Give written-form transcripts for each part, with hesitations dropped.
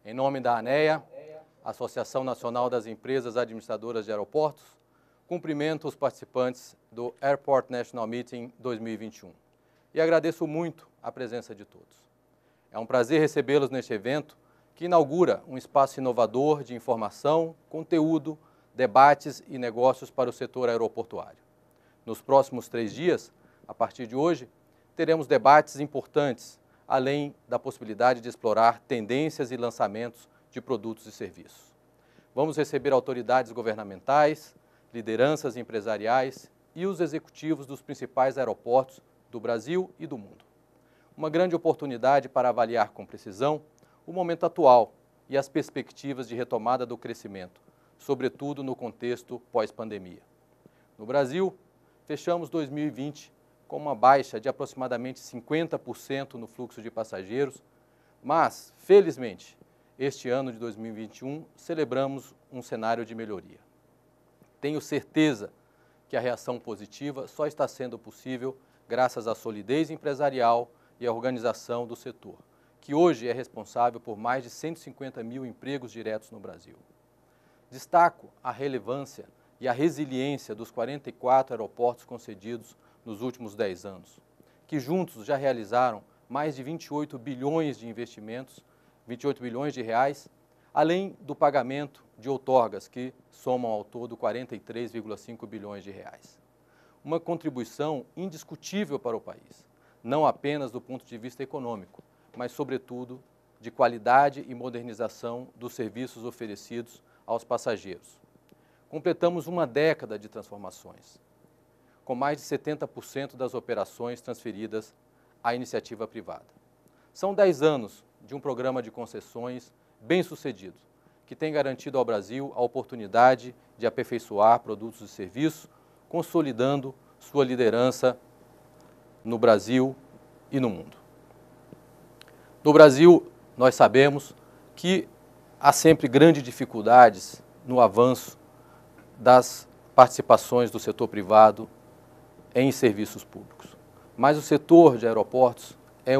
Em nome da ANEA, Associação Nacional das Empresas Administradoras de Aeroportos, cumprimento os participantes do Airport National Meeting 2021 e agradeço muito a presença de todos. É um prazer recebê-los neste evento que inaugura um espaço inovador de informação, conteúdo, debates e negócios para o setor aeroportuário. Nos próximos 3 dias, a partir de hoje, teremos debates importantes, além da possibilidade de explorar tendências e lançamentos de produtos e serviços. Vamos receber autoridades governamentais, lideranças empresariais e os executivos dos principais aeroportos do Brasil e do mundo. Uma grande oportunidade para avaliar com precisão o momento atual e as perspectivas de retomada do crescimento, sobretudo no contexto pós-pandemia. No Brasil, fechamos 2020 com uma baixa de aproximadamente 50% no fluxo de passageiros, mas, felizmente, este ano de 2021 celebramos um cenário de melhoria. Tenho certeza que a reação positiva só está sendo possível graças à solidez empresarial e à organização do setor, que hoje é responsável por mais de 150 mil empregos diretos no Brasil. Destaco a relevância e a resiliência dos 44 aeroportos concedidos nos últimos 10 anos, que juntos já realizaram mais de 28 bilhões de investimentos, 28 bilhões de reais, além do pagamento de outorgas, que somam ao todo 43,5 bilhões de reais. Uma contribuição indiscutível para o país, não apenas do ponto de vista econômico, mas, sobretudo, de qualidade e modernização dos serviços oferecidos aos passageiros. Completamos uma década de transformações, com mais de 70% das operações transferidas à iniciativa privada. São 10 anos de um programa de concessões bem-sucedido, que tem garantido ao Brasil a oportunidade de aperfeiçoar produtos e serviços, consolidando sua liderança no Brasil e no mundo. No Brasil, nós sabemos que há sempre grandes dificuldades no avanço das participações do setor privado em serviços públicos. Mas o setor de aeroportos é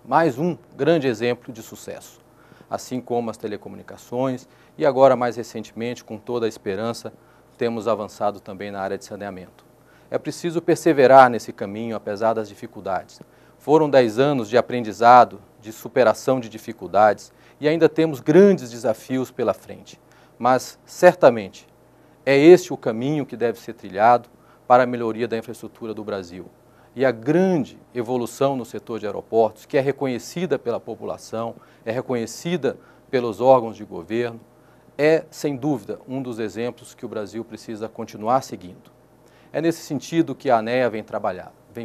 mais um grande exemplo de sucesso, assim como as telecomunicações e agora, mais recentemente, com toda a esperança, temos avançado também na área de saneamento. É preciso perseverar nesse caminho, apesar das dificuldades. Foram 10 anos de aprendizado, de superação de dificuldades e ainda temos grandes desafios pela frente. Mas, certamente, é este o caminho que deve ser trilhado para a melhoria da infraestrutura do Brasil. E a grande evolução no setor de aeroportos, que é reconhecida pela população, é reconhecida pelos órgãos de governo, é, sem dúvida, um dos exemplos que o Brasil precisa continuar seguindo. É nesse sentido que a ANEA vem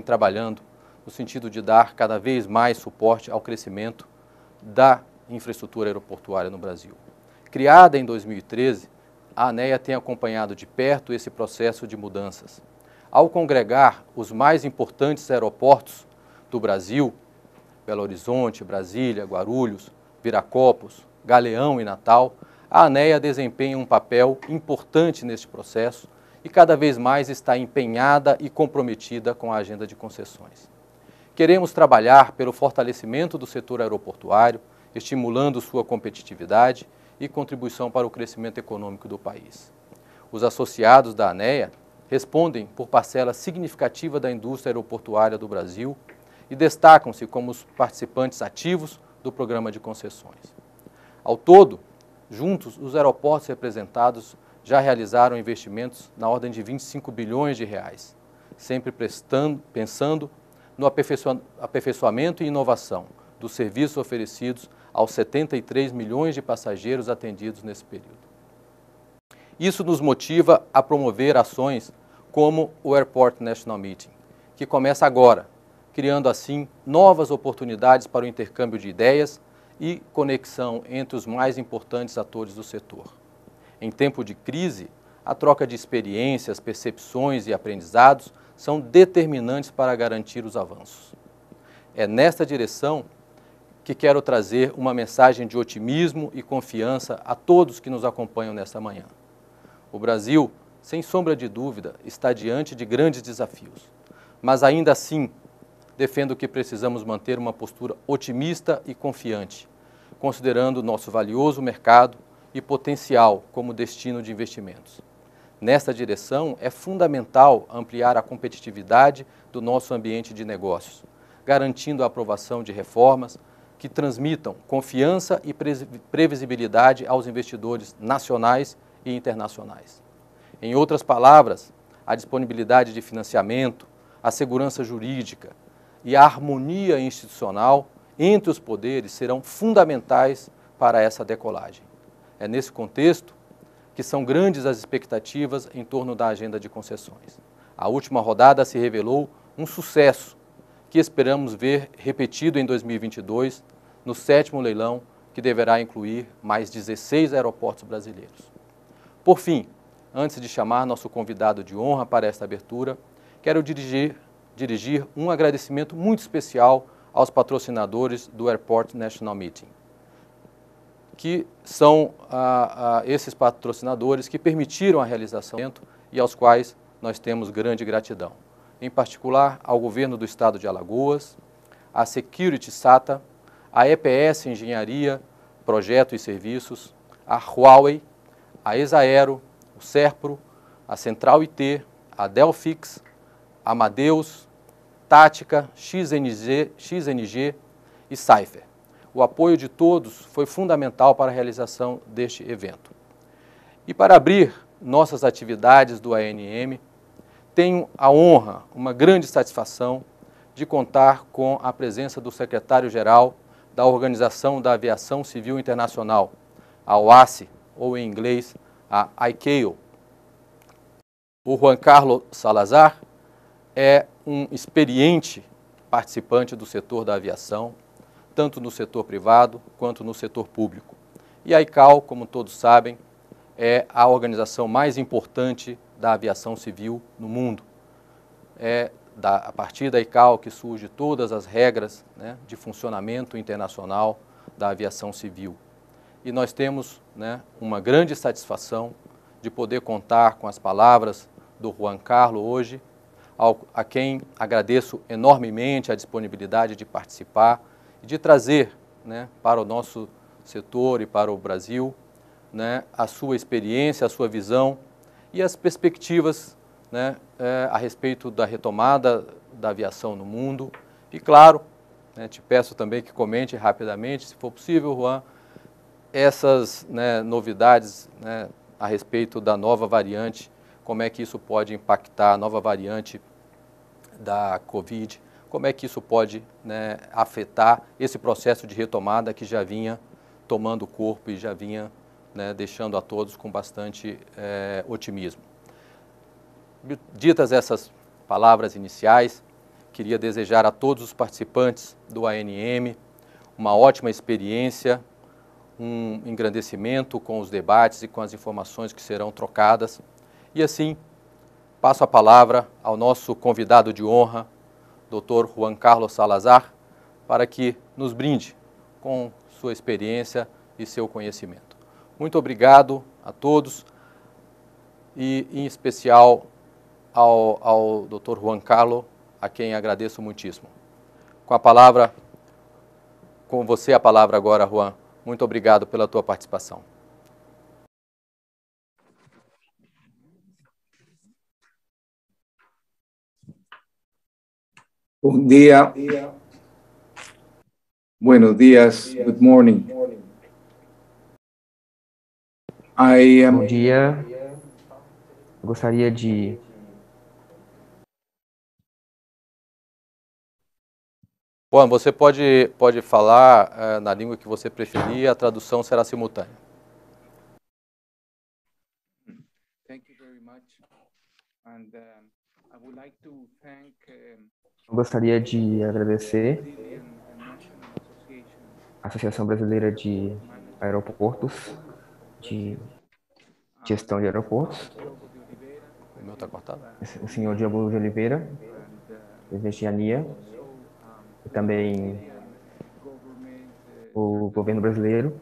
trabalhando, no sentido de dar cada vez mais suporte ao crescimento da infraestrutura aeroportuária no Brasil. Criada em 2013, a ANEA tem acompanhado de perto esse processo de mudanças. Ao congregar os mais importantes aeroportos do Brasil, Belo Horizonte, Brasília, Guarulhos, Viracopos, Galeão e Natal, a ANEA desempenha um papel importante neste processo e cada vez mais está empenhada e comprometida com a agenda de concessões. Queremos trabalhar pelo fortalecimento do setor aeroportuário, estimulando sua competitividade e contribuição para o crescimento econômico do país. Os associados da ANEA respondem por parcela significativa da indústria aeroportuária do Brasil e destacam-se como os participantes ativos do programa de concessões. Ao todo, juntos, os aeroportos representados já realizaram investimentos na ordem de 25 bilhões de reais, sempre pensando no aperfeiçoamento e inovação dos serviços oferecidos aos 73 milhões de passageiros atendidos nesse período. Isso nos motiva a promover ações como o Airport National Meeting, que começa agora, criando assim novas oportunidades para o intercâmbio de ideias e conexão entre os mais importantes atores do setor. Em tempo de crise, a troca de experiências, percepções e aprendizados são determinantes para garantir os avanços. É nesta direção que quero trazer uma mensagem de otimismo e confiança a todos que nos acompanham nesta manhã. O Brasil, sem sombra de dúvida, está diante de grandes desafios, mas ainda assim defendo que precisamos manter uma postura otimista e confiante, considerando nosso valioso mercado e potencial como destino de investimentos. Nesta direção, é fundamental ampliar a competitividade do nosso ambiente de negócios, garantindo a aprovação de reformas que transmitam confiança e previsibilidade aos investidores nacionais e internacionais. Em outras palavras, a disponibilidade de financiamento, a segurança jurídica e a harmonia institucional entre os poderes serão fundamentais para essa decolagem. É nesse contexto que são grandes as expectativas em torno da agenda de concessões. A última rodada se revelou um sucesso que esperamos ver repetido em 2022, no 7º leilão, que deverá incluir mais 16 aeroportos brasileiros. Por fim, antes de chamar nosso convidado de honra para esta abertura, quero dirigir um agradecimento muito especial aos patrocinadores do Airport National Meeting, que são esses patrocinadores que permitiram a realização do evento e aos quais nós temos grande gratidão. Em particular, ao Governo do Estado de Alagoas, à Security SATA, à EPS Engenharia, Projeto e Serviços, à Huawei, à Exaero, o Serpro, a Central IT, a Delphix, a Amadeus, Tática, XNG e Cypher. O apoio de todos foi fundamental para a realização deste evento. E para abrir nossas atividades do ANM, tenho a honra, uma grande satisfação, de contar com a presença do secretário-geral da Organização da Aviação Civil Internacional, a OACI, ou em inglês, a ICAO. O Juan Carlos Salazar é um experiente participante do setor da aviação, tanto no setor privado quanto no setor público. E a ICAO, como todos sabem, é a organização mais importante da aviação civil no mundo. É a partir da ICAO que surgem todas as regras, né, de funcionamento internacional da aviação civil. E nós temos, né, uma grande satisfação de poder contar com as palavras do Juan Carlos hoje, a quem agradeço enormemente a disponibilidade de participar e de trazer, né, para o nosso setor e para o Brasil, né, a sua experiência, a sua visão e as perspectivas, né, a respeito da retomada da aviação no mundo. E claro, né, te peço também que comente rapidamente, se for possível, Juan, essas, né, novidades, né, a respeito da nova variante, como é que isso pode impactar a nova variante da Covid, como é que isso pode, né, afetar esse processo de retomada que já vinha tomando corpo e já vinha, né, deixando a todos com bastante otimismo. Ditas essas palavras iniciais, queria desejar a todos os participantes do ANM uma ótima experiência, um engrandecimento com os debates e com as informações que serão trocadas. E assim, passo a palavra ao nosso convidado de honra, Dr. Juan Carlos Salazar, para que nos brinde com sua experiência e seu conhecimento. Muito obrigado a todos e, em especial, ao Dr. Juan Carlos, a quem agradeço muitíssimo. Com você a palavra agora, Juan. Muito obrigado pela tua participação. Bom dia. Buenos dias. Good morning. Bom dia. Gostaria de Juan, você pode falar na língua que você preferir, a tradução será simultânea. Thank you very much. And I would like to thank gostaria de agradecer a Associação Brasileira de Aeroportos, de Gestão de Aeroportos, O meu está cortado? o senhor Diogo de Oliveira, presidente de ANIA, e também o governo brasileiro,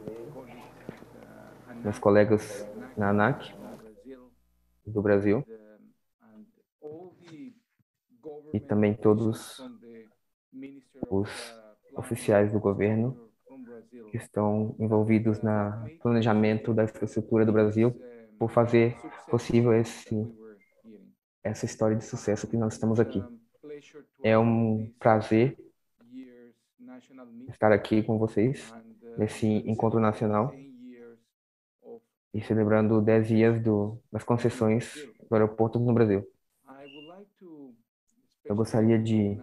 meus colegas na ANAC do Brasil, e também todos os oficiais do governo que estão envolvidos no planejamento da infraestrutura do Brasil por fazer possível essa história de sucesso que nós estamos aqui. É um prazer estar aqui com vocês nesse encontro nacional e celebrando 10 dias das concessões do aeroporto no Brasil. Eu gostaria de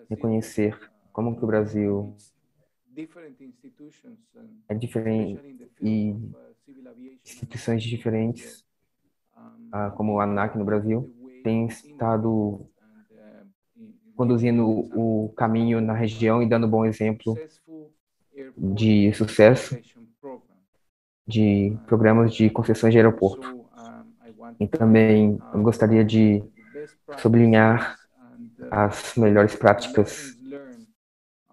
reconhecer como que o Brasil é diferente e instituições diferentes, como o ANAC no Brasil, têm estado conduzindo o caminho na região e dando bom exemplo de sucesso de programas de concessões de aeroporto. E também eu gostaria de sublinhar as melhores práticas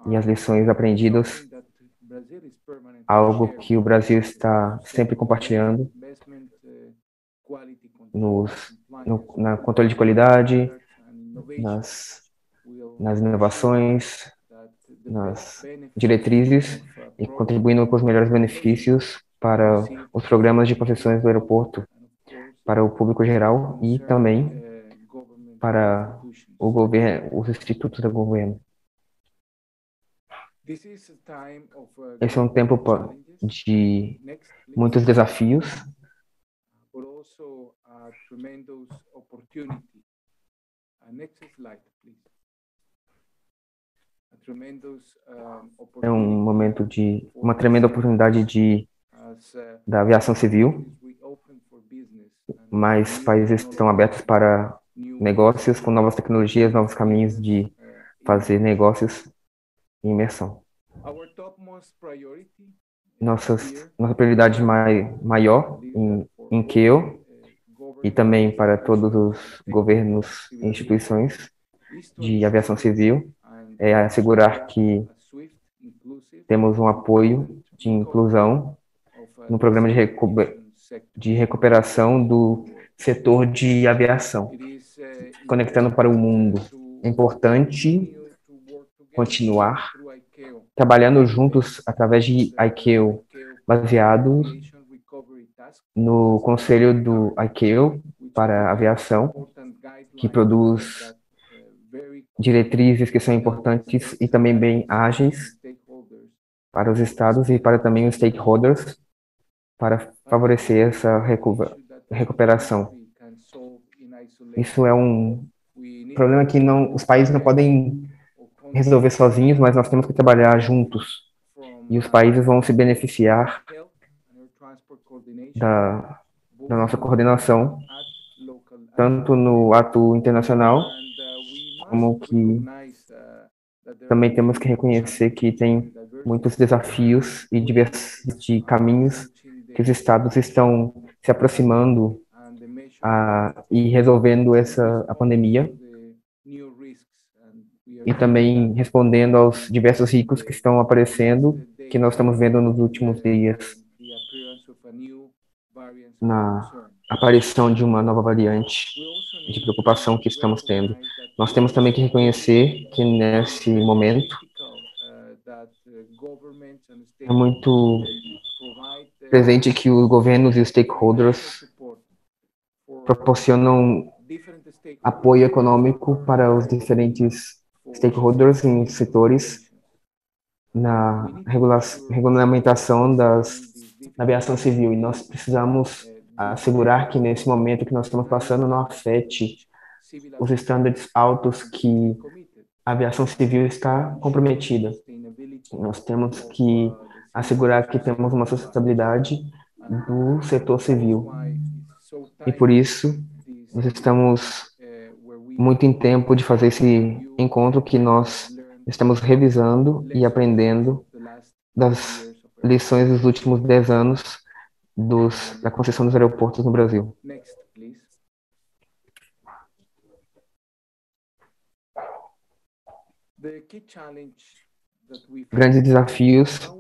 e as lições aprendidas, algo que o Brasil está sempre compartilhando na controle de qualidade, nas inovações, nas diretrizes e contribuindo com os melhores benefícios para os programas de concessões do aeroporto, para o público geral e também para o governo, os institutos do governo. Esse é um tempo de muitos desafios, é um momento de uma tremenda oportunidade da aviação civil. Mais países estão abertos para negócios com novas tecnologias, novos caminhos de fazer negócios e imersão. Nossa prioridade maior em KEO e também para todos os governos e instituições de aviação civil é assegurar que temos um apoio de inclusão no programa de recuperação do setor de aviação, conectando para o mundo. É importante continuar trabalhando juntos através de ICAO, baseados no conselho do ICAO para a aviação, que produz diretrizes que são importantes e também bem ágeis para os estados e para também os stakeholders, para favorecer essa recuperação. Isso é um problema que os países não podem resolver sozinhos, mas nós temos que trabalhar juntos. E os países vão se beneficiar da nossa coordenação, tanto no ato internacional, como que também temos que reconhecer que tem muitos desafios e de caminhos que os estados estão se aproximando e resolvendo a pandemia e também respondendo aos diversos riscos que estão aparecendo, que nós estamos vendo nos últimos dias, na aparição de uma nova variante de preocupação que estamos tendo. Nós temos também que reconhecer que nesse momento é muito presente que os governos e os stakeholders proporcionam apoio econômico para os diferentes stakeholders em setores na regulamentação da aviação civil. E nós precisamos assegurar que nesse momento que nós estamos passando não afete os estándares altos que a aviação civil está comprometida. Nós temos que assegurar que temos uma sustentabilidade do setor civil. E por isso, nós estamos muito em tempo de fazer esse encontro que nós estamos revisando e aprendendo das lições dos últimos 10 anos da concessão dos aeroportos no Brasil. Grandes desafios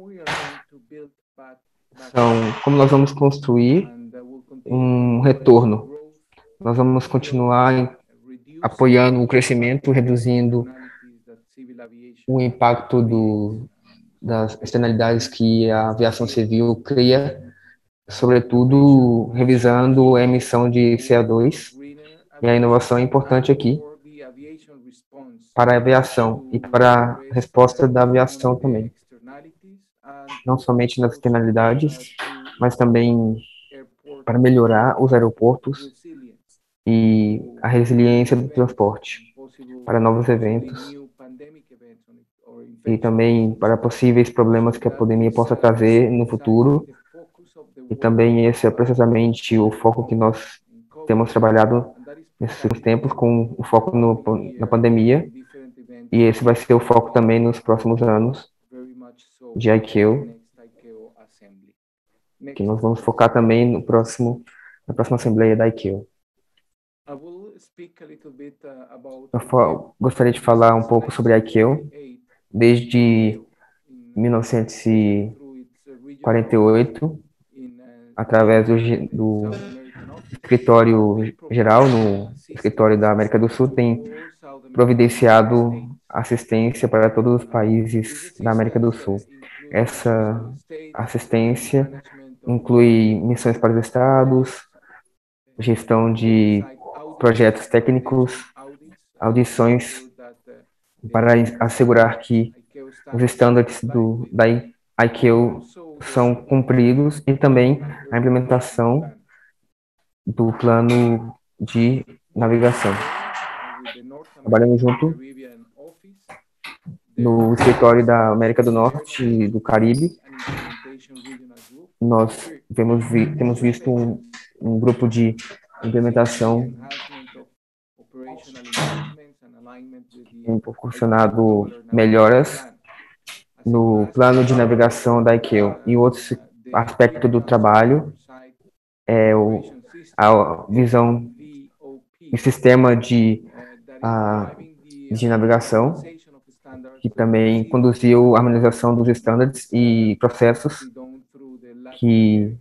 são como nós vamos construir um retorno. Nós vamos continuar apoiando o crescimento, reduzindo o impacto das externalidades que a aviação civil cria, sobretudo revisando a emissão de CO2, e a inovação é importante aqui para a aviação e para a resposta da aviação também, não somente nas externalidades, mas também para melhorar os aeroportos e a resiliência do transporte para novos eventos e também para possíveis problemas que a pandemia possa trazer no futuro. E também esse é precisamente o foco que nós temos trabalhado nesses últimos tempos, com o foco na pandemia, e esse vai ser o foco também nos próximos anos de ICAO, que nós vamos focar também na próxima Assembleia da ICAO. Gostaria de falar um pouco sobre a ICAO. Desde 1948, através do escritório geral, no escritório da América do Sul, tem providenciado assistência para todos os países da América do Sul. Essa assistência inclui missões para os estados, gestão de projetos técnicos, audições para assegurar que os estándares da ICAO são cumpridos e também a implementação do plano de navegação. Trabalhamos junto no escritório da América do Norte e do Caribe. Nós temos visto um grupo de implementação proporcionado melhoras no plano de navegação da ICAO. E outro aspecto do trabalho é a visão do sistema de navegação, que também conduziu a harmonização dos estándares e processos que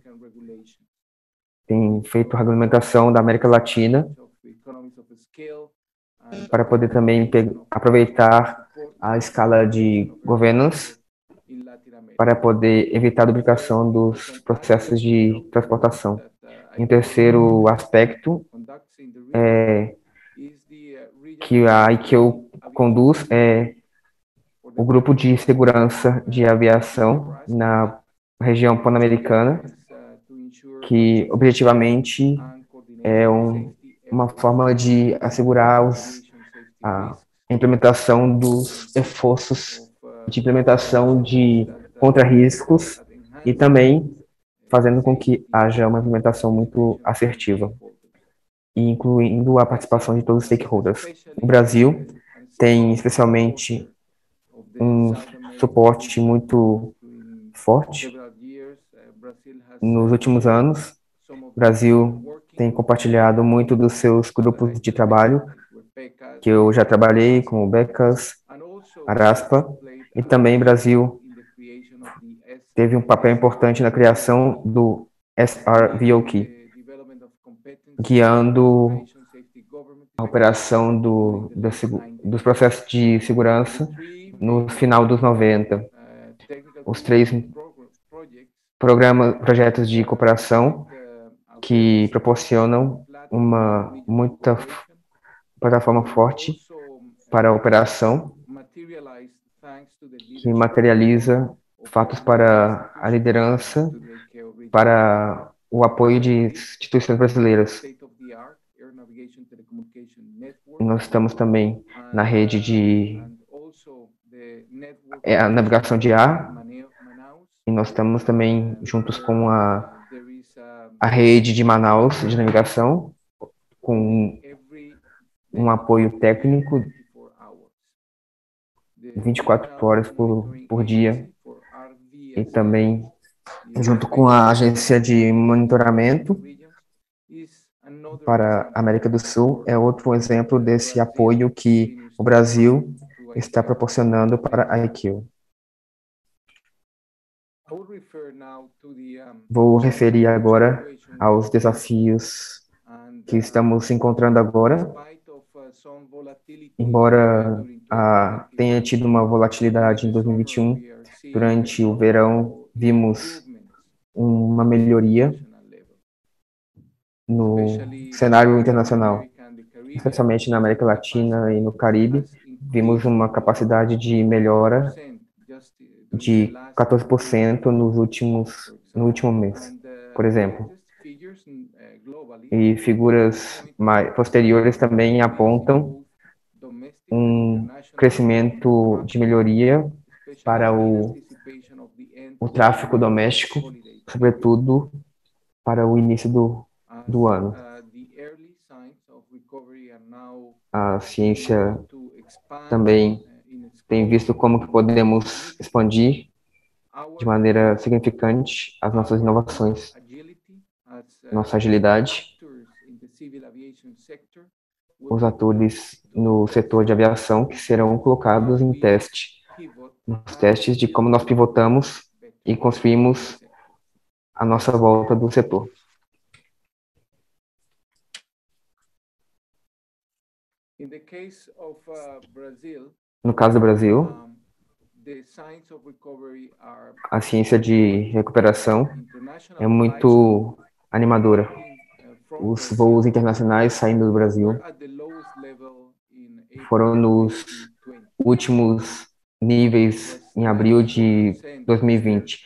tem feito a regulamentação da América Latina, para poder também aproveitar a escala de governance, para poder evitar a duplicação dos processos de transportação. E um terceiro aspecto que a ICAO conduz é o grupo de segurança de aviação na região pan-americana, que objetivamente é uma forma de assegurar a implementação dos esforços de implementação de contra-riscos e também fazendo com que haja uma implementação muito assertiva, incluindo a participação de todos os stakeholders. O Brasil tem especialmente um suporte muito forte. Nos últimos anos, o Brasil tem compartilhado muito dos seus grupos de trabalho, que eu já trabalhei, como o Becas, Araspa, e também o Brasil teve um papel importante na criação do SRVOK, guiando a operação dos processos de segurança no final dos 90. Os 3 projetos de cooperação que proporcionam muita plataforma forte para a operação, que materializa fatos para a liderança, para o apoio de instituições brasileiras. Nós estamos também na rede de a navegação de ar, e nós estamos também juntos com a rede de Manaus de navegação, com um apoio técnico 24 horas por dia, e também junto com a agência de monitoramento para a América do Sul. É outro exemplo desse apoio que o Brasil está proporcionando para a ICAO. Vou referir agora aos desafios que estamos encontrando agora. Embora tenha tido uma volatilidade em 2021, Durante o verão, vimos uma melhoria no cenário internacional, especialmente na América Latina e no Caribe. Vimos uma capacidade de melhora de 14% no último mês, por exemplo. E figuras posteriores também apontam um crescimento de melhoria para o tráfego doméstico, sobretudo para o início do ano. A ciência também tem visto como que podemos expandir de maneira significante as nossas inovações, nossa agilidade. Os atores no setor de aviação que serão colocados em teste, nos testes de como nós pivotamos e construímos a nossa volta do setor. No caso do Brasil, a ciência de recuperação é muito animadora. Os voos internacionais saindo do Brasil foram nos últimos níveis em abril de 2020,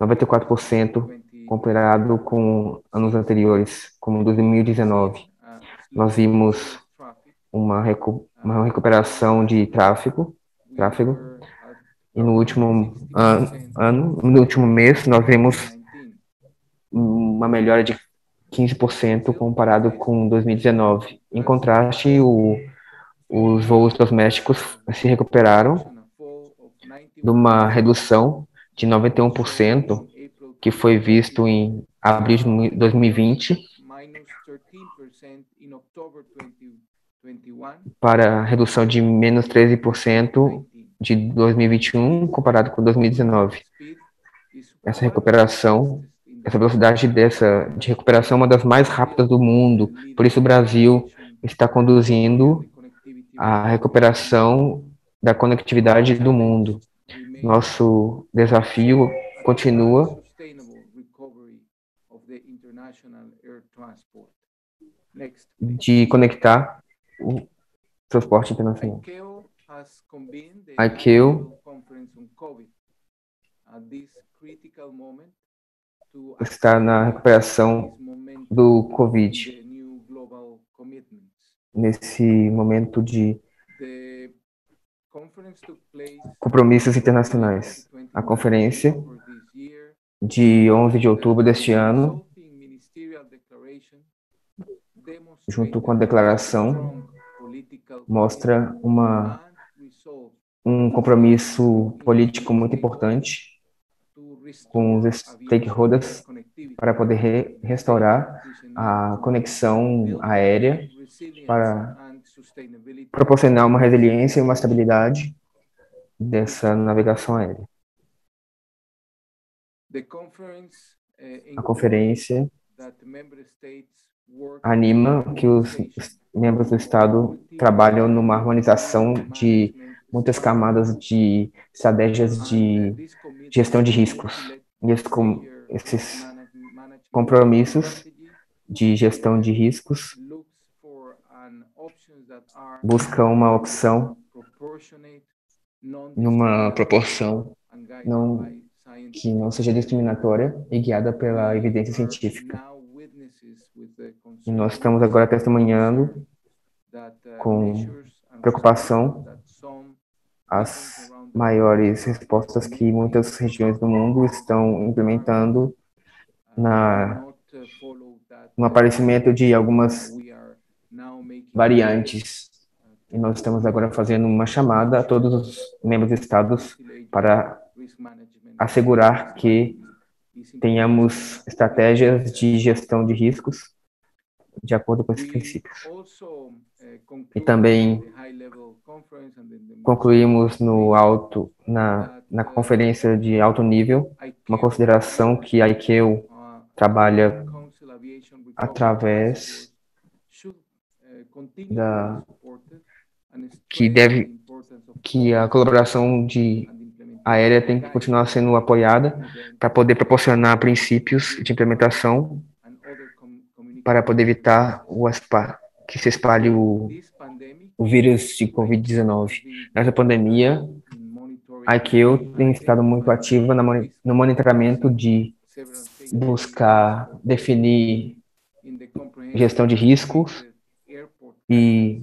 94% comparado com anos anteriores, como 2019. Nós vimos uma recuperação de tráfego, e no último no último mês, nós vimos uma melhora de 15% comparado com 2019. Em contraste, os voos domésticos se recuperaram de uma redução de 91% que foi visto em abril de 2020 para a redução de menos 13% de 2021 comparado com 2019. Essa recuperação, essa velocidade de recuperação é uma das mais rápidas do mundo. Por isso o Brasil está conduzindo a recuperação da conectividade do mundo. Nosso desafio continua de conectar o transporte internacional. A ICAO está na recuperação do Covid, nesse momento de compromissos internacionais. A conferência de 11 de outubro deste ano, junto com a declaração, mostra um compromisso político muito importante com os stakeholders para poder restaurar a conexão aérea, para proporcionar uma resiliência e uma estabilidade dessa navegação aérea. A conferência anima que os membros do Estado trabalham numa harmonização de muitas camadas de estratégias de gestão de riscos. E esses compromissos de gestão de riscos buscam uma opção numa proporção que não seja discriminatória e guiada pela evidência científica. E nós estamos agora testemunhando com preocupação as maiores respostas que muitas regiões do mundo estão implementando no aparecimento de algumas variantes. E nós estamos agora fazendo uma chamada a todos os membros dos estados para assegurar que tenhamos estratégias de gestão de riscos de acordo com esses princípios. E também concluímos na conferência de alto nível uma consideração que a ICAO trabalha através que a colaboração aérea tem que continuar sendo apoiada para poder proporcionar princípios de implementação para poder evitar que se espalhe o vírus de Covid-19. Nessa pandemia, a ICAO tem estado muito ativa no monitoramento de buscar definir gestão de riscos e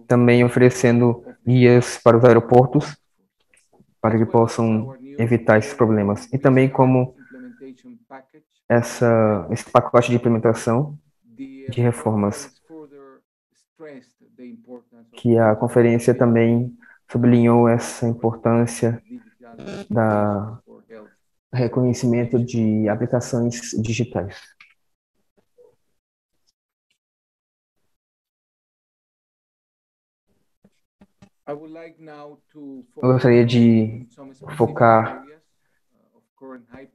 também oferecendo guias para os aeroportos para que possam evitar esses problemas. E também como esse pacote de implementação de reformas, que a conferência também sublinhou essa importância da reconhecimento de aplicações digitais. Eu gostaria de focar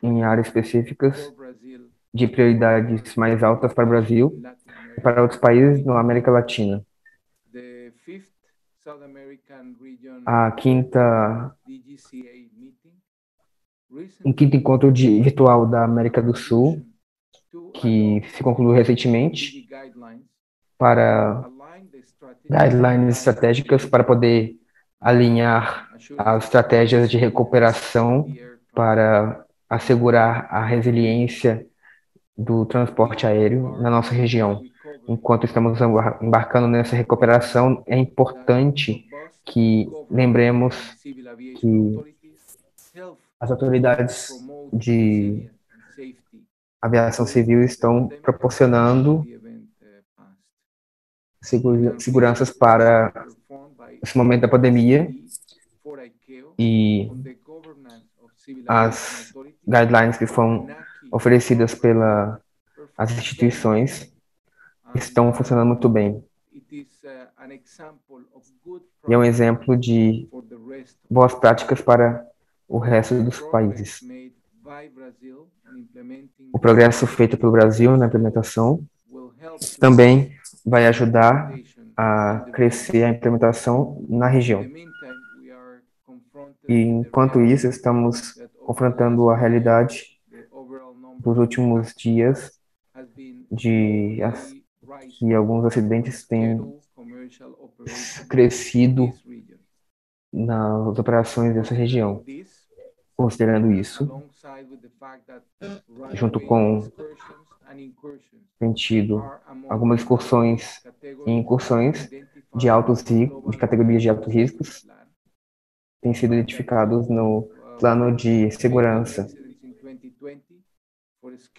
em áreas específicas de prioridades mais altas para o Brasil e para outros países na América Latina. A quinto encontro virtual da América do Sul, que se concluiu recentemente, para guidelines estratégicas para poder alinhar as estratégias de recuperação para assegurar a resiliência do transporte aéreo na nossa região. Enquanto estamos embarcando nessa recuperação, é importante que lembremos que as autoridades de aviação civil estão proporcionando seguranças para esse momento da pandemia e as guidelines que foram oferecidas pelas instituições estão funcionando muito bem. E é um exemplo de boas práticas para o resto dos países. O progresso feito pelo Brasil na implementação também vai ajudar a crescer a implementação na região. E, enquanto isso, estamos confrontando a realidade dos últimos dias que alguns acidentes têm crescido nas operações dessa região. Considerando isso, junto com tem tido algumas excursões e incursões de categorias de altos riscos têm sido identificados no plano de segurança.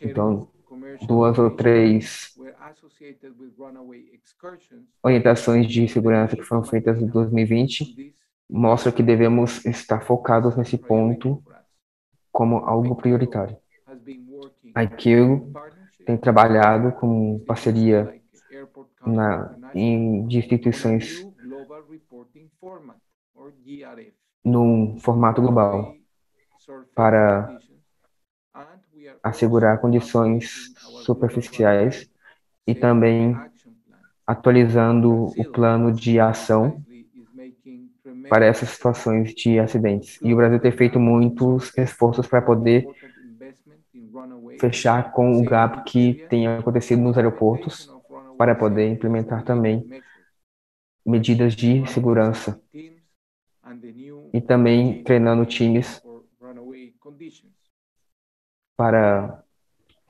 Então, 2 ou 3 orientações de segurança que foram feitas em 2020 mostram que devemos estar focados nesse ponto como algo prioritário. A ICAO tem trabalhado com parceria de instituições num formato global para assegurar condições superficiais e também atualizando o plano de ação para essas situações de acidentes. E o Brasil tem feito muitos esforços para poder fechar com o gap que tem acontecido nos aeroportos, para poder implementar também medidas de segurança e também treinando times para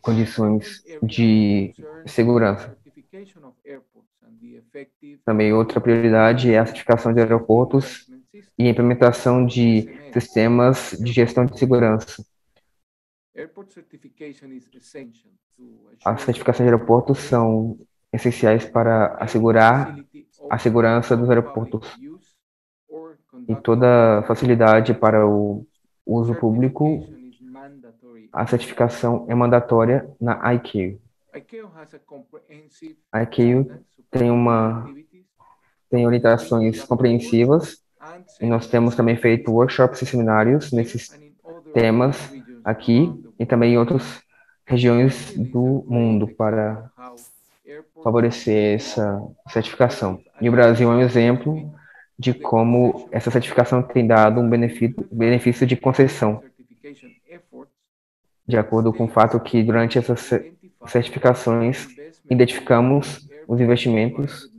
condições de segurança. Também outra prioridade é a certificação de aeroportos e a implementação de sistemas de gestão de segurança. As certificações de aeroportos são essenciais para assegurar a segurança dos aeroportos e toda facilidade para o uso público. A certificação é mandatória na ICAO. A ICAO tem orientações compreensivas e nós temos também feito workshops e seminários nesses temas aqui e também em outras regiões do mundo para favorecer essa certificação. E o Brasil é um exemplo de como essa certificação tem dado um benefício de concessão, de acordo com o fato que durante essas certificações identificamos os investimentos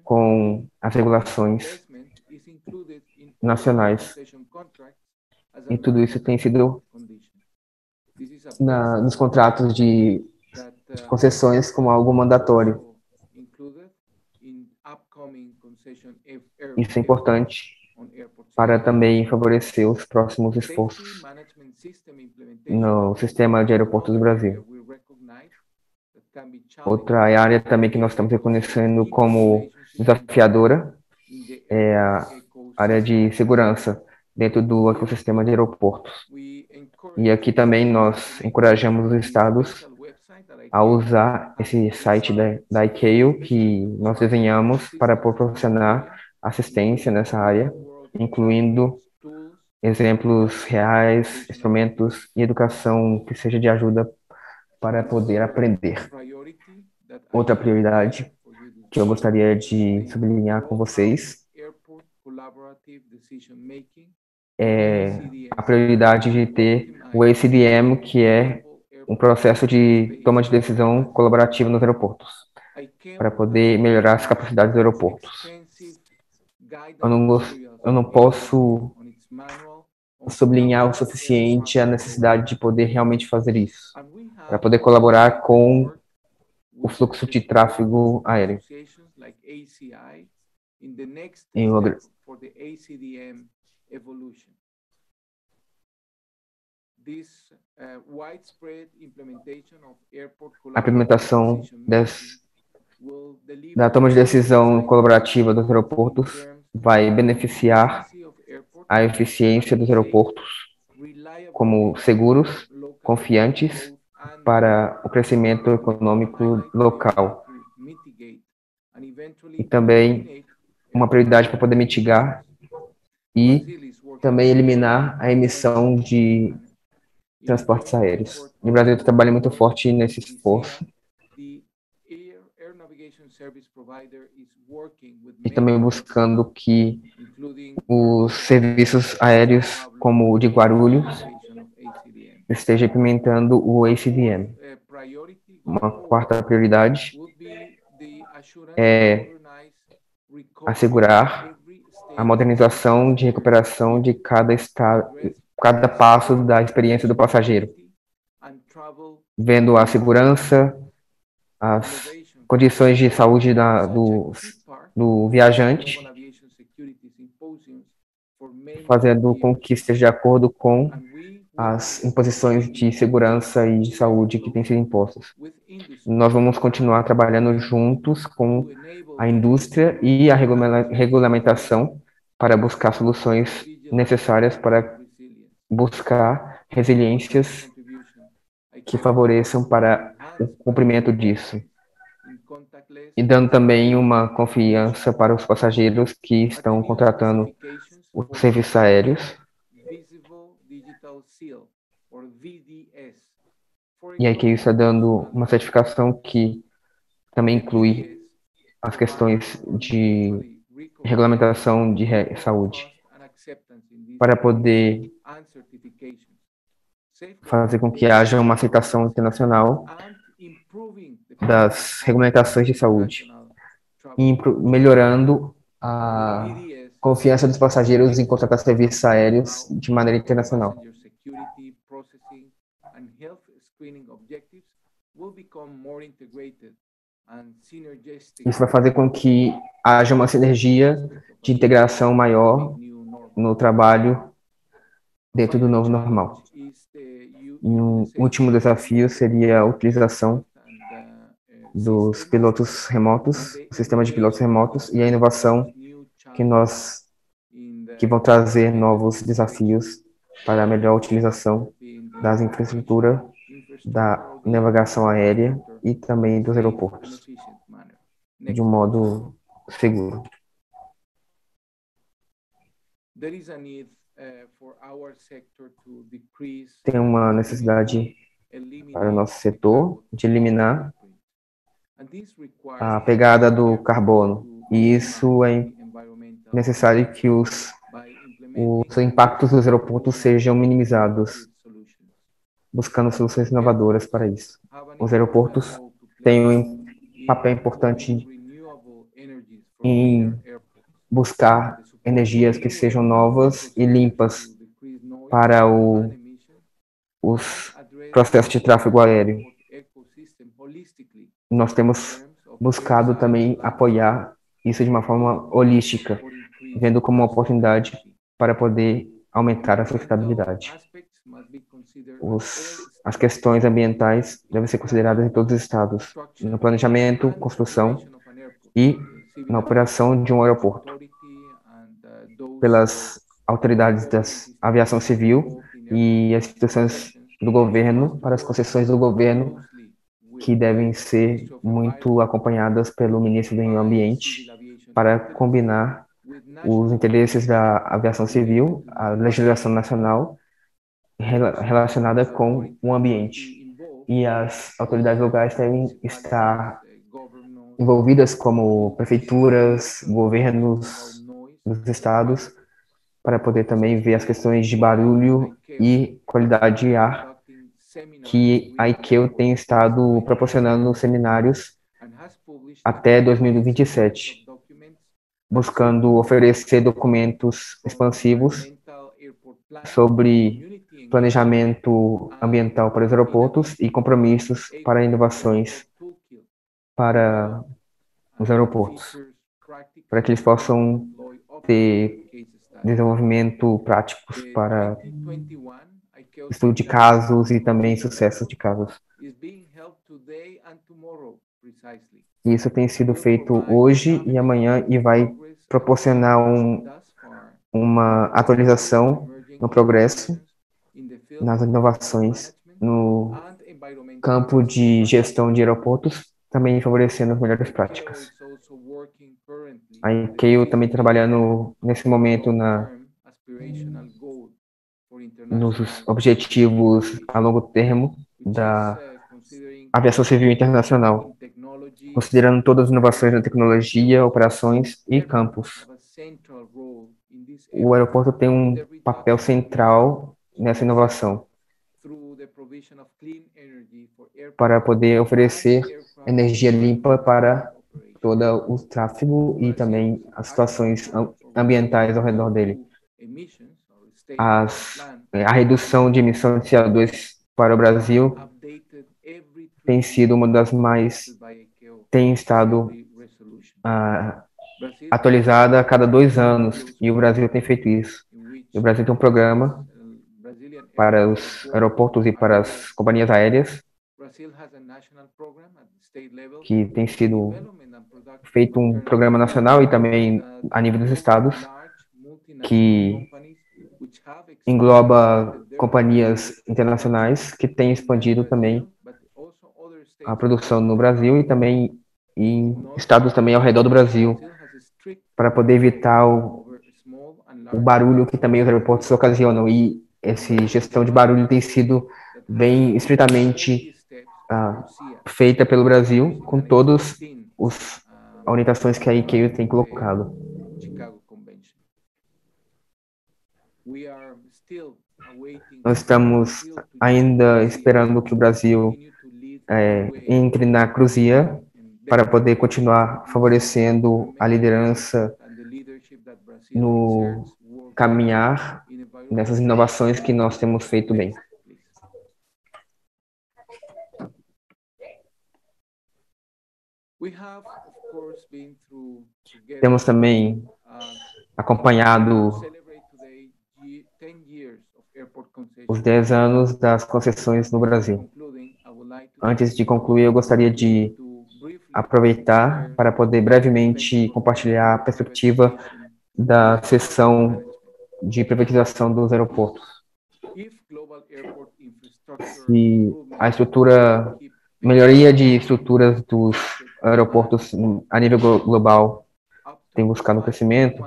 com as regulações nacionais. E tudo isso tem sido nos contratos de concessões como algo mandatório. Isso é importante para também favorecer os próximos esforços no sistema de aeroportos do Brasil. Outra área também que nós estamos reconhecendo como desafiadora é a área de segurança dentro do ecossistema de aeroportos. E aqui também nós encorajamos os estados a usar esse site da ICAO que nós desenhamos para proporcionar assistência nessa área, incluindo exemplos reais, instrumentos e educação que seja de ajuda para poder aprender. Outra prioridade que eu gostaria de sublinhar com vocês é a prioridade de ter o ACDM, que é um processo de toma de decisão colaborativa nos aeroportos, para poder melhorar as capacidades dos aeroportos. Eu não posso sublinhar o suficiente a necessidade de poder realmente fazer isso, para poder colaborar com o fluxo de tráfego aéreo. A implementação da toma de decisão colaborativa dos aeroportos vai beneficiar a eficiência dos aeroportos como seguros, confiantes para o crescimento econômico local. E também uma prioridade para poder mitigar e também eliminar a emissão de transportes aéreos. No Brasil, está trabalhando muito forte nesse esforço. E também buscando que os serviços aéreos, como o de Guarulhos, esteja implementando o ACDM. Uma quarta prioridade é assegurar a modernização de recuperação de cada passo da experiência do passageiro, vendo a segurança, as condições de saúde do viajante, fazendo com que esteja de acordo com as imposições de segurança e de saúde que têm sido impostas. Nós vamos continuar trabalhando juntos com a indústria e a regulamentação para buscar soluções necessárias para buscar resiliências que favoreçam para o cumprimento disso. E dando também uma confiança para os passageiros que estão contratando os serviços aéreos. E aí que isso está dando uma certificação que também inclui as questões de regulamentação de saúde, para poder fazer com que haja uma aceitação internacional das regulamentações de saúde e melhorando a confiança dos passageiros em contratar serviços aéreos de maneira internacional. Isso vai fazer com que haja uma sinergia de integração maior no trabalho dentro do novo normal. E um último desafio seria a utilização dos pilotos remotos, o sistema de pilotos remotos e a inovação que vão trazer novos desafios para a melhor utilização das infraestruturas da navegação aérea e também dos aeroportos, de um modo seguro. Tem uma necessidade para o nosso setor de eliminar a pegada do carbono, e isso é necessário que os impactos dos aeroportos sejam minimizados, buscando soluções inovadoras para isso. Os aeroportos têm um papel importante em buscar energias que sejam novas e limpas para os processos de tráfego aéreo. Nós temos buscado também apoiar isso de uma forma holística, vendo como uma oportunidade para poder aumentar a sustentabilidade. As questões ambientais devem ser consideradas em todos os estados, no planejamento, construção e na operação de um aeroporto, pelas autoridades da aviação civil e as instituições do governo, para as concessões do governo, que devem ser muito acompanhadas pelo ministro do Meio Ambiente, para combinar os interesses da aviação civil, a legislação nacional relacionada com o ambiente. E as autoridades locais devem estar envolvidas como prefeituras, governos dos estados, para poder também ver as questões de barulho e qualidade de ar, que a ICAO tem estado proporcionando seminários até 2027, buscando oferecer documentos expansivos sobre planejamento ambiental para os aeroportos e compromissos para inovações para os aeroportos, para que eles possam ter desenvolvimento práticos para estudo de casos e também sucessos de casos. Isso tem sido feito hoje e amanhã e vai proporcionar uma atualização no progresso, nas inovações no campo de gestão de aeroportos, também favorecendo as melhores práticas. A ICAO também trabalhando nesse momento nos objetivos a longo termo da aviação civil internacional, considerando todas as inovações na tecnologia, operações e campos. O aeroporto tem um papel central nessa inovação, para poder oferecer energia limpa para todo o tráfego e também as situações ambientais ao redor dele. A redução de emissão de CO2 para o Brasil tem sido uma das tem estado atualizada a cada 2 anos, e o Brasil tem feito isso. E o Brasil tem um programa para os aeroportos e para as companhias aéreas, que tem sido feito um programa nacional e também a nível dos estados, que engloba companhias internacionais que têm expandido também a produção no Brasil e também em estados também ao redor do Brasil, para poder evitar o barulho que também os aeroportos ocasionam. E essa gestão de barulho tem sido bem estritamente feita pelo Brasil, com todas as orientações que a ICAO tem colocado. Nós estamos ainda esperando que o Brasil entre na CRUZIA para poder continuar favorecendo a liderança no caminhar nessas inovações que nós temos feito bem. Temos também acompanhado os 10 anos das concessões no Brasil. Antes de concluir, eu gostaria de aproveitar para poder brevemente compartilhar a perspectiva da seção de privatização dos aeroportos. Se a melhoria de estruturas dos aeroportos a nível global tem buscado um crescimento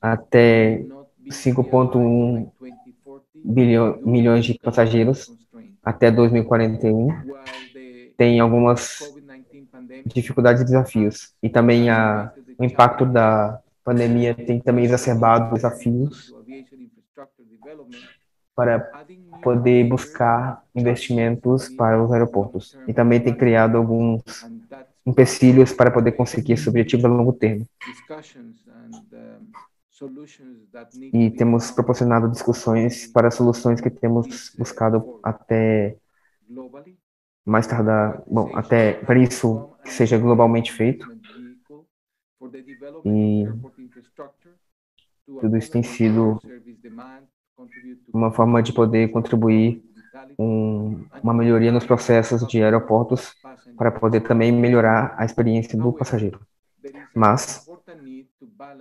até 5,1 milhões de passageiros até 2041, tem algumas dificuldades e desafios. E também o impacto da pandemia tem também exacerbado desafios para poder buscar investimentos para os aeroportos. E também tem criado alguns empecilhos para poder conseguir esse objetivo a longo termo. E temos proporcionado discussões para soluções que temos buscado até mais tardar, bom, até para isso que seja globalmente feito. E tudo isso tem sido uma forma de poder contribuir uma melhoria nos processos de aeroportos para poder também melhorar a experiência do passageiro. Mas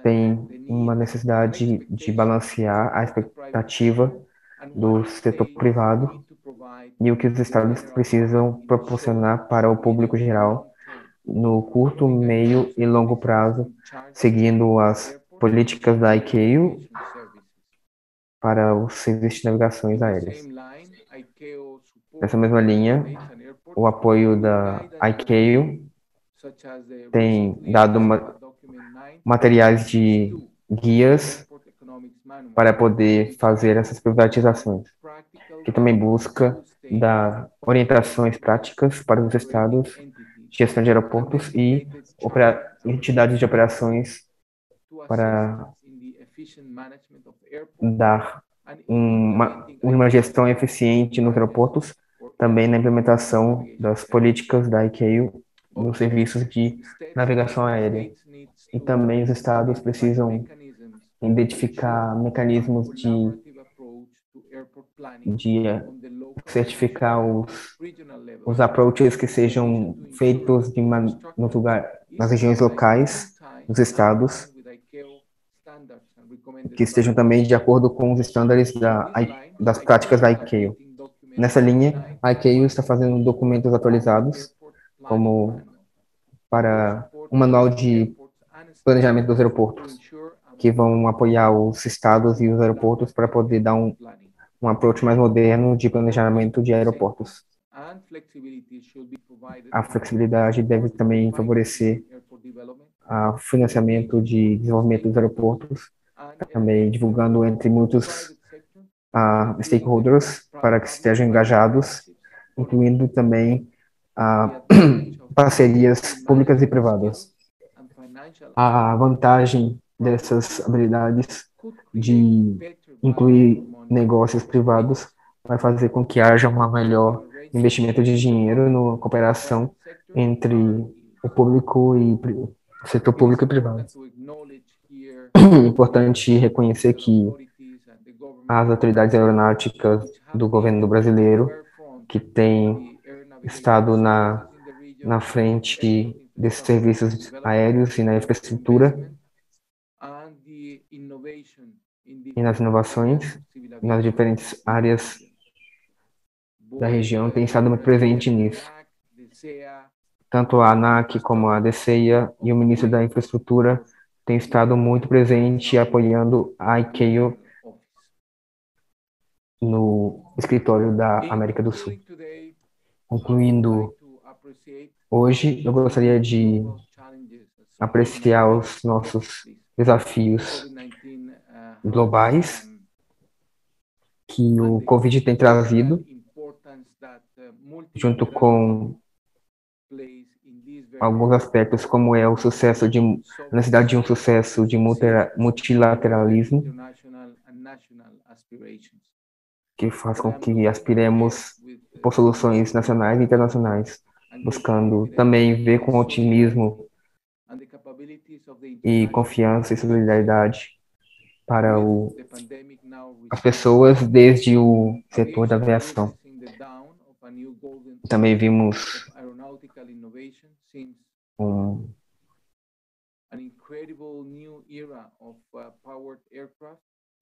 tem uma necessidade de balancear a expectativa do setor privado e o que os estados precisam proporcionar para o público geral no curto, meio e longo prazo, seguindo as políticas da ICAO para os serviços de navegações aéreas. Nessa mesma linha, o apoio da ICAO tem dado materiais de guias para poder fazer essas privatizações, que também busca dar orientações práticas para os estados, gestão de aeroportos e entidades de operações para dar uma gestão eficiente nos aeroportos, também na implementação das políticas da ICAO nos serviços de navegação aérea. E também os estados precisam identificar mecanismos de certificar os approaches que sejam feitos nas regiões locais, nos estados, que estejam também de acordo com os estándares das práticas da ICAO. Nessa linha, a ICAO está fazendo documentos atualizados, como para um manual de planejamento dos aeroportos, que vão apoiar os estados e os aeroportos para poder dar um approach mais moderno de planejamento de aeroportos. A flexibilidade deve também favorecer o financiamento de desenvolvimento dos aeroportos, também divulgando entre muitos stakeholders para que estejam engajados, incluindo também parcerias públicas e privadas. A vantagem dessas habilidades de incluir negócios privados vai fazer com que haja um melhor investimento de dinheiro na cooperação entre o público e o setor público e privado. É importante reconhecer que as autoridades aeronáuticas do governo brasileiro, que têm estado na frente desses serviços aéreos e na infraestrutura e nas inovações, nas diferentes áreas da região, tem estado muito presente nisso. Tanto a ANAC como a DCEA e o ministro da Infraestrutura têm estado muito presente apoiando a ICAO no escritório da América do Sul. Concluindo, hoje eu gostaria de apreciar os nossos desafios globais que o Covid tem trazido, junto com alguns aspectos, como é a necessidade de um sucesso de multilateralismo, que faz com que aspiremos por soluções nacionais e internacionais, buscando também ver com otimismo e confiança e solidariedade para as pessoas desde o setor da aviação. Também vimos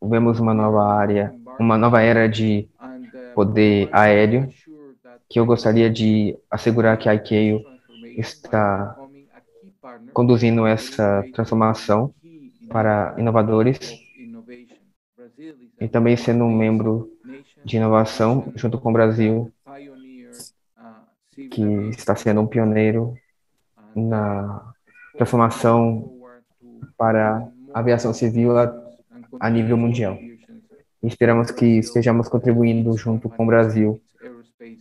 uma nova era de poder aéreo, que eu gostaria de assegurar que a ICAO está conduzindo essa transformação para inovadores e também sendo um membro de inovação junto com o Brasil, que está sendo um pioneiro na transformação para aviação civil a nível mundial. E esperamos que estejamos contribuindo junto com o Brasil,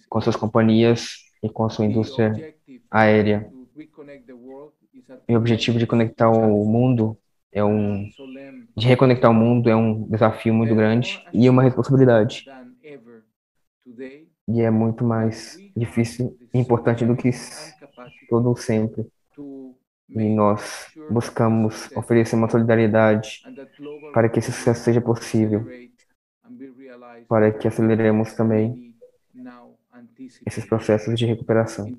com suas companhias e com a sua indústria aérea. E o objetivo de conectar o mundo de reconectar o mundo é um desafio muito grande e uma responsabilidade. E é muito mais difícil e importante do que todo sempre. E nós buscamos oferecer uma solidariedade para que esse sucesso seja possível, para que aceleremos também esses processos de recuperação.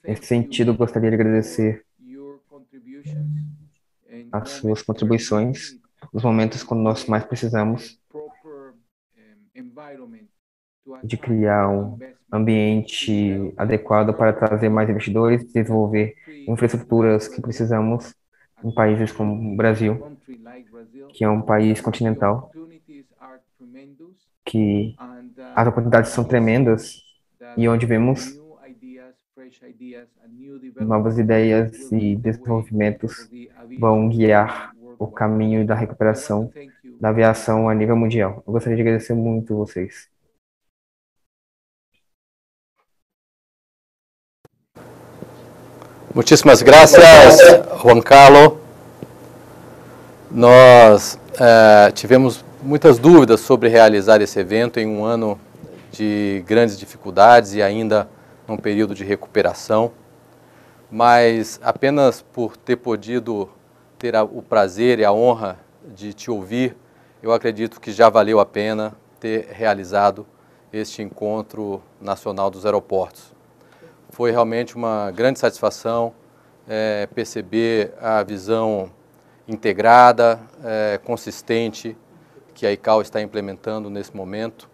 Nesse sentido, gostaria de agradecer as suas contribuições nos momentos quando nós mais precisamos de criar um ambiente adequado para trazer mais investidores, desenvolver infraestruturas que precisamos em países como o Brasil, que é um país continental, que as oportunidades são tremendas e onde vemos novas ideias e desenvolvimentos vão guiar o caminho da recuperação da aviação a nível mundial. Eu gostaria de agradecer muito vocês. Muchísimas gracias, Juan Carlos. Nós tivemos muitas dúvidas sobre realizar esse evento em um ano de grandes dificuldades e ainda num período de recuperação, mas apenas por ter podido ter o prazer e a honra de te ouvir, eu acredito que já valeu a pena ter realizado este encontro nacional dos aeroportos. Foi realmente uma grande satisfação perceber a visão integrada, consistente que a ICAO está implementando nesse momento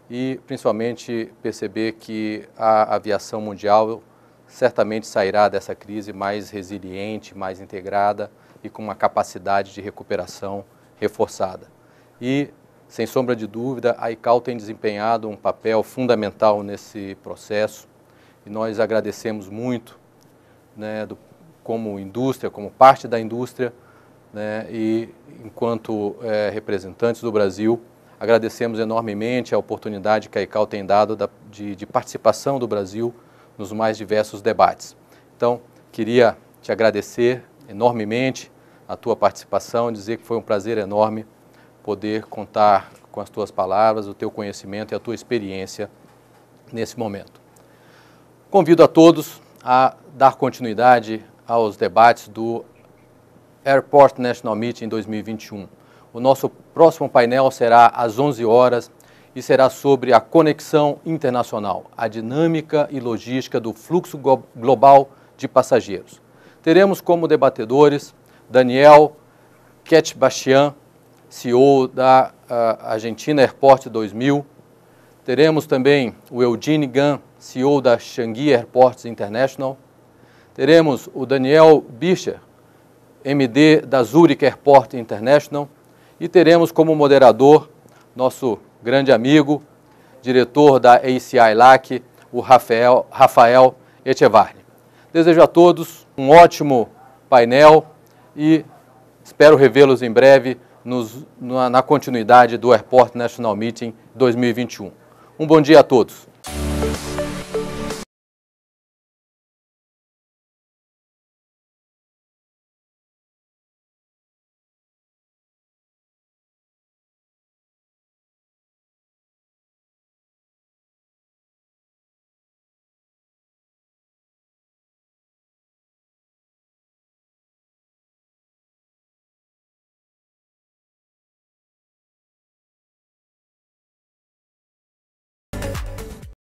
e principalmente perceber que a aviação mundial certamente sairá dessa crise mais resiliente, mais integrada e com uma capacidade de recuperação reforçada. E, sem sombra de dúvida, a ICAO tem desempenhado um papel fundamental nesse processo. E nós agradecemos muito, né, como indústria, como parte da indústria, né, e enquanto representantes do Brasil, agradecemos enormemente a oportunidade que a ICAO tem dado de participação do Brasil nos mais diversos debates. Então, queria te agradecer enormemente a tua participação, dizer que foi um prazer enorme poder contar com as tuas palavras, o teu conhecimento e a tua experiência nesse momento. Convido a todos a dar continuidade aos debates do Airport National Meeting 2021. O nosso próximo painel será às 11 horas e será sobre a conexão internacional, a dinâmica e logística do fluxo global de passageiros. Teremos como debatedores Daniel Ketchbachian, CEO da Argentina Airport 2000. Teremos também o Eugene Gan, CEO da Changi Airports International. Teremos o Daniel Bischer, MD da Zurich Airport International. E teremos como moderador nosso grande amigo, diretor da ACI LAC, o Rafael Echevarri. Desejo a todos um ótimo painel e espero revê-los em breve na continuidade do Airport National Meeting 2021. Um bom dia a todos.